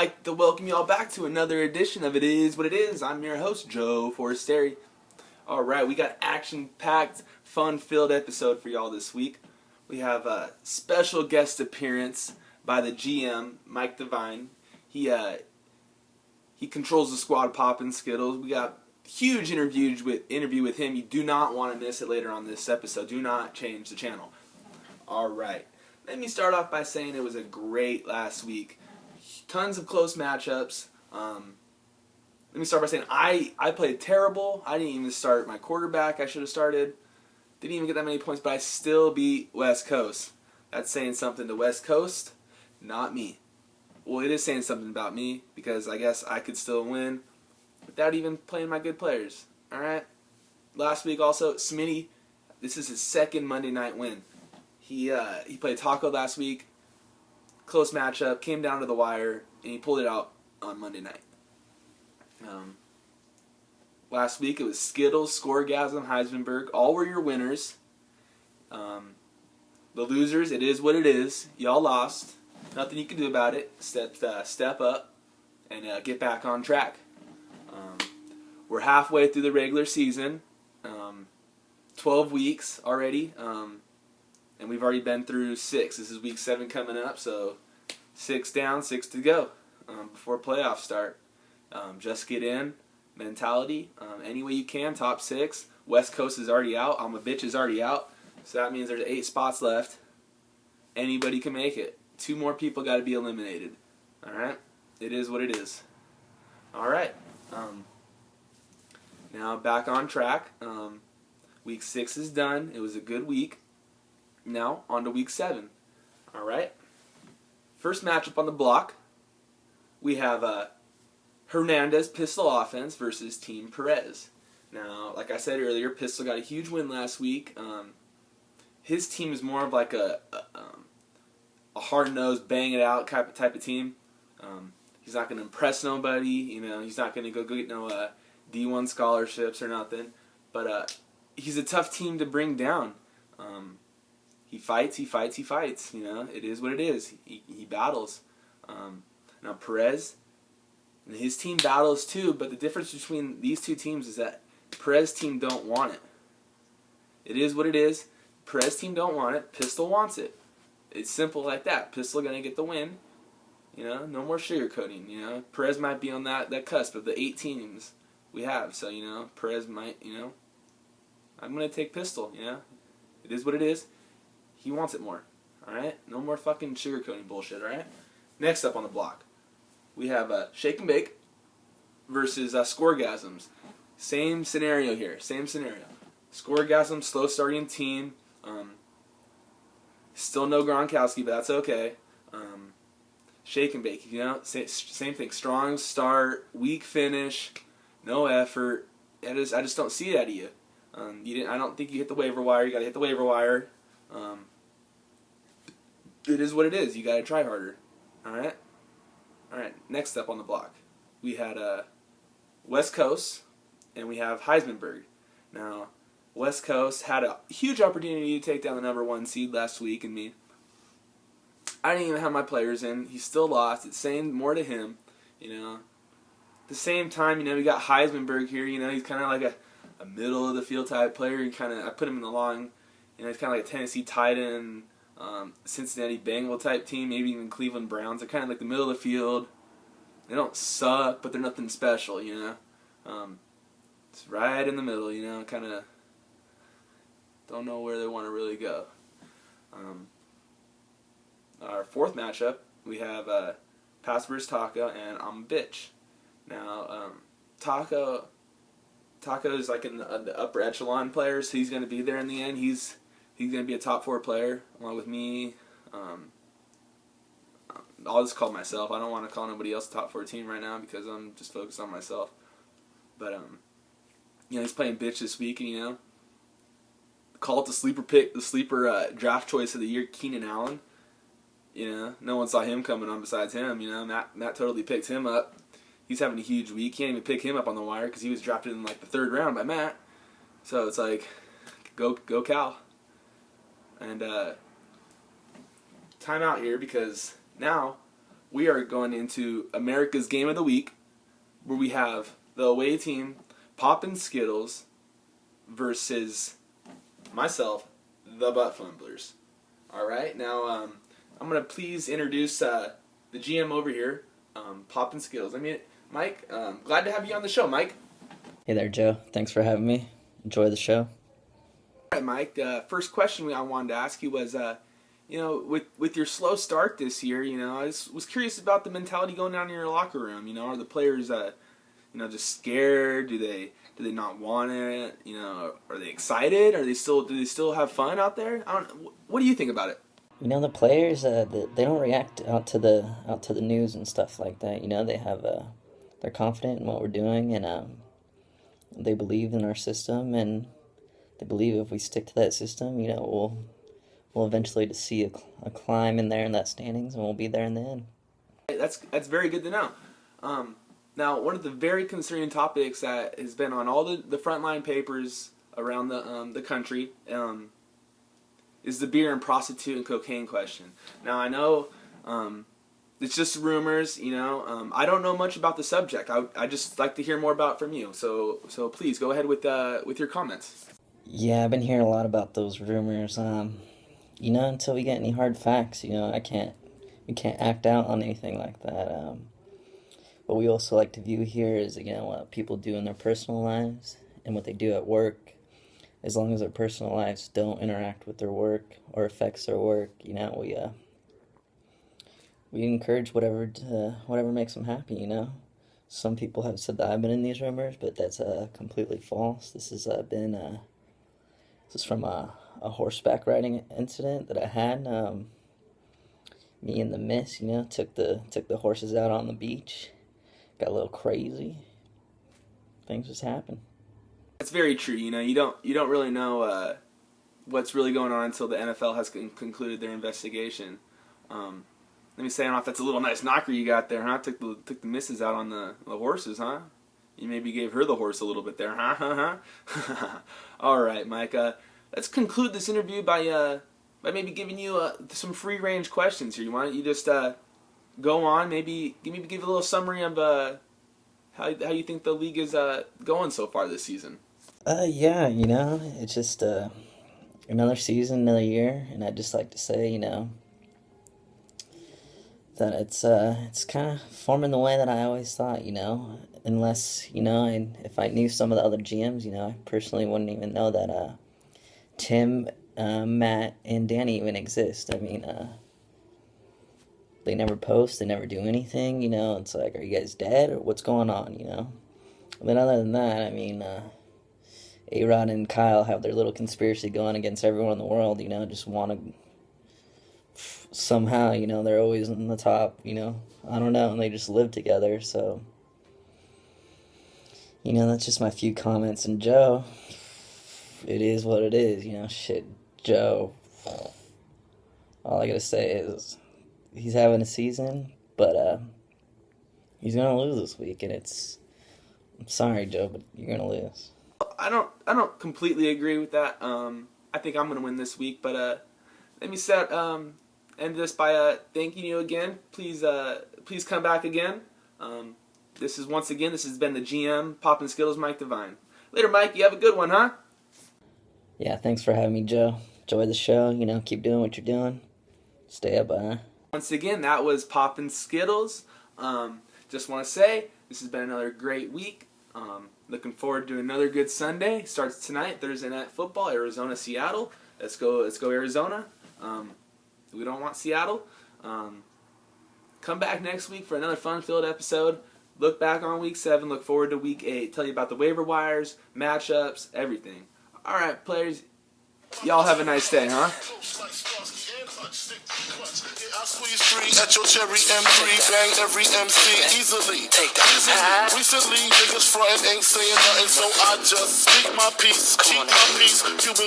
like to welcome you all back to another edition of It Is What It Is. I'm your host, Joe Forestieri. Alright, we got action-packed, fun-filled episode for y'all this week. We have a special guest appearance by the GM, Mike Devine. He controls the squad poppin' Skittles. We got huge interview with him. You do not want to miss it later on this episode. Do not change the channel. Alright, let me start off by saying it was a great last week. Tons of close matchups. Let me start by saying I played terrible. I didn't even start my quarterback I should have started. Didn't even get that many points, but I still beat West Coast. That's saying something to West Coast, not me. Well, it is saying something about me because I guess I could still win without even playing my good players. Alright? Last week also, Smitty, this is his second Monday night win. He played Taco last week. Close matchup, came down to the wire, and he pulled it out on Monday night. Last week it was Skittles, Scoregasm, Heisenberg. All were your winners. The losers, it is what it is. Y'all lost. Nothing you can do about it. Step up and get back on track. We're halfway through the regular season. 12 weeks already. And we've already been through 6. This is week 7 coming up, so 6 down, 6 to go before playoffs start. Just get in mentality. Any way you can, top 6. West Coast is already out. I'm a bitch is already out. So that means there's 8 spots left. Anybody can make it. 2 more people got to be eliminated. Alright? It is what it is. Alright. Now back on track. Week 6 is done. It was a good week. Now, on to week 7. Alright? First matchup on the block, we have Hernandez Pistol Offense versus Team Perez. Now, like I said earlier, Pistol got a huge win last week. His team is more of like a hard-nosed, bang-it-out type of team. He's not going to impress nobody. You know, he's not going to go get no D1 scholarships or nothing. But he's a tough team to bring down. He fights. You know, it is what it is. He battles. Now Perez, his team battles too, but the difference between these two teams is that Perez team don't want it. It is what it is. Perez team don't want it. Pistol wants it. It's simple like that. Pistol gonna get the win. You know, no more sugarcoating. You know, Perez might be on that cusp of the 8 teams we have. So you know, Perez might. You know, I'm gonna take Pistol. You know, it is what it is. He wants it more. Alright? No more fucking sugarcoating bullshit, alright? Next up on the block, we have Shake and Bake versus Scoregasms. Same scenario here. Same scenario. Scoregasm, slow starting team. Still no Gronkowski, but that's okay. Shake and Bake, you know, same thing. Strong start, weak finish, no effort. I just don't see it out of you. I don't think you hit the waiver wire. You got to hit the waiver wire. It is what it is. You got to try harder. Alright? Alright, next up on the block, we had West Coast, and we have Heisenberg. Now, West Coast had a huge opportunity to take down the number 1 seed last week, and me. I didn't even have my players in. He still lost. It's saying more to him, you know. At the same time, you know, we got Heisenberg here. You know, he's kind of like a middle of the field type player. I put him in the long. You know, he's kind of like a Tennessee Titan, Cincinnati Bengal type team, maybe even Cleveland Browns. They're kind of like the middle of the field. They don't suck, but they're nothing special, you know. It's right in the middle, you know, kind of don't know where they want to really go. Our fourth matchup, we have Pass vs. Taco, and I'm a bitch. Now, Taco is like in the upper echelon players, so he's going to be there in the end. He's going to be a top 4 player, along with me. I'll just call myself. I don't want to call nobody else a top 4 team right now because I'm just focused on myself. But, you know, he's playing bitch this week, and, you know, call it the sleeper pick, the sleeper draft choice of the year, Keenan Allen. You know, no one saw him coming on besides him. You know, Matt totally picked him up. He's having a huge week. Can't even pick him up on the wire because he was drafted in like the 3rd round by Matt. So it's like, go Cal. And time out here because now we are going into America's Game of the Week, where we have the away team, Poppin' Skittles, versus myself, the Butt Fumblers. All right, now I'm going to please introduce the GM over here, Poppin' Skittles. Mike, glad to have you on the show, Mike. Hey there, Joe. Thanks for having me. Enjoy the show. All right, Mike, first question I wanted to ask you was, with your slow start this year, I was curious about the mentality going down in your locker room. Are the players, just scared? Do they not want it? Are they excited? Do they still have fun out there? What do you think about it? The players, they don't react out to the news and stuff like that. They have they're confident in what we're doing, and they believe in our system, and they believe if we stick to that system, we'll eventually to see a climb in there in that standings, and we'll be there in the end. That's very good to know. Now, one of the very concerning topics that has been on all the frontline papers around the country is the beer and prostitute and cocaine question. Now, I know it's just rumors. I don't know much about the subject. I just like to hear more about it from you. So please go ahead with your comments. Yeah, I've been hearing a lot about those rumors. Until we get any hard facts, we can't act out on anything like that. What we also like to view here is, what people do in their personal lives and what they do at work. As long as their personal lives don't interact with their work or affects their work, we encourage whatever makes them happy, Some people have said that I've been in these rumors, but that's completely false. This has been from a horseback riding incident that I had. Me and the miss, took the horses out on the beach. Got a little crazy. Things just happen. That's very true. You don't really know what's really going on until the NFL has concluded their investigation. Let me say, I don't know if that's a little nice knocker you got there, huh? Took the missus out on the horses, huh? You maybe gave her the horse a little bit there, huh? All right, Mike. Let's conclude this interview by maybe giving you some free range questions here. Why don't you just go on? Maybe give a little summary of how you think the league is going so far this season. Yeah, it's just another season, another year, and I'd just like to say, that it's kind of forming the way that I always thought, unless, if I knew some of the other GMs, I personally wouldn't even know that Tim, Matt, and Danny even exist. They never post, they never do anything, it's like, are you guys dead, or what's going on, And then other than that, A-Rod and Kyle have their little conspiracy going against everyone in the world, just want to somehow, they're always in the top, I don't know, and they just live together, so, that's just my few comments. And Joe, it is what it is, shit, Joe, all I gotta say is, he's having a season, but, he's gonna lose this week, and I'm sorry, Joe, but you're gonna lose. I don't completely agree with that. I think I'm gonna win this week, but let me end this by thanking you again. Please come back again. This has been the GM Poppin' Skittles, Mike Devine. Later, Mike. You have a good one, huh? Yeah, thanks for having me, Joe. Enjoy the show. Keep doing what you're doing. Stay up, Once again, that was Poppin' Skittles. Just want to say this has been another great week. Looking forward to another good Sunday. Starts tonight, Thursday Night Football, Arizona, Seattle. Let's go Arizona. We don't want Seattle. Come back next week for another fun-filled episode. Look back on Week 7. Look forward to Week 8. Tell you about the waiver wires, matchups, everything. All right, players. Y'all have a nice day, huh? I squeeze free at your cherry M3, bang every MC easily. Take that. Recently, niggas frontin' ain't saying nothing, so I just speak my peace, keep my peace. Cubans